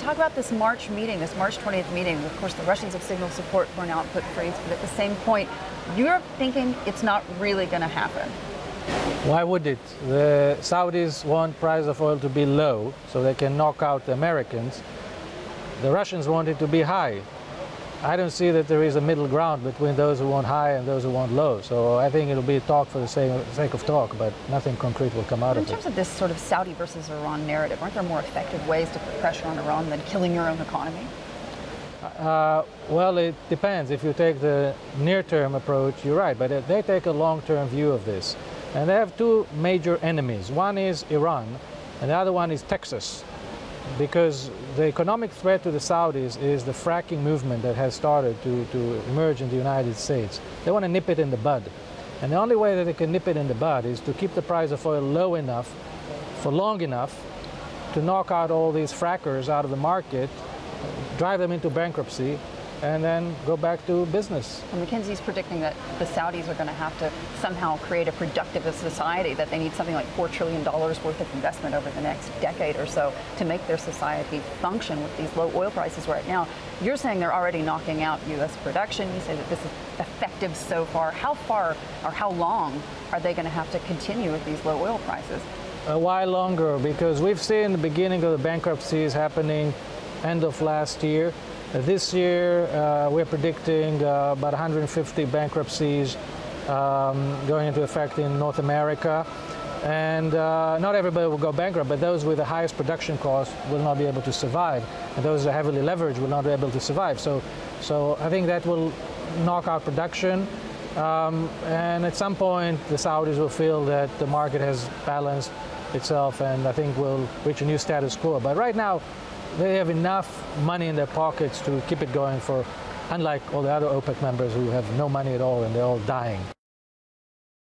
talk about this March meeting, this March 20th meeting. Of course, the Russians have signaled support for an output freeze, but at the same point, Europe thinking it's not really going to happen. Why would it? The Saudis want price of oil to be low so they can knock out the Americans. The Russians want it to be high. I don't see that there is a middle ground between those who want high and those who want low. So I think it'll be talk for the sake of talk, but nothing concrete will come out of it. In terms of this sort of Saudi versus Iran narrative, aren't there more effective ways to put pressure on Iran than killing your own economy? Well, it depends. If you take the near-term approach, you're right, but they take a long-term view of this. And they have two major enemies. One is Iran, and the other one is Texas. Because the economic threat to the Saudis is the fracking movement that has started to emerge in the United States. They want to nip it in the bud. And the only way that they can nip it in the bud is to keep the price of oil low enough, for long enough, to knock out all these frackers out of the market, drive them into bankruptcy, and then go back to business. And McKinsey's predicting that the Saudis are going to have to somehow create a productive society, that they need something like $4 trillion worth of investment over the next decade or so to make their society function with these low oil prices right now. You're saying they're already knocking out U.S. production. You say that this is effective so far. How far or how long are they going to have to continue with these low oil prices? A while longer, because we've seen the beginning of the bankruptcies happening end of last year. This year, we're predicting about 150 bankruptcies going into effect in North America. And not everybody will go bankrupt, but those with the highest production costs will not be able to survive. And those that are heavily leveraged will not be able to survive. So I think that will knock out production. And at some point, the Saudis will feel that the market has balanced itself, and I think we'll reach a new status quo. But right now, they have enough money in their pockets to keep it going for, unlike all the other OPEC members who have no money at all and they're all dying.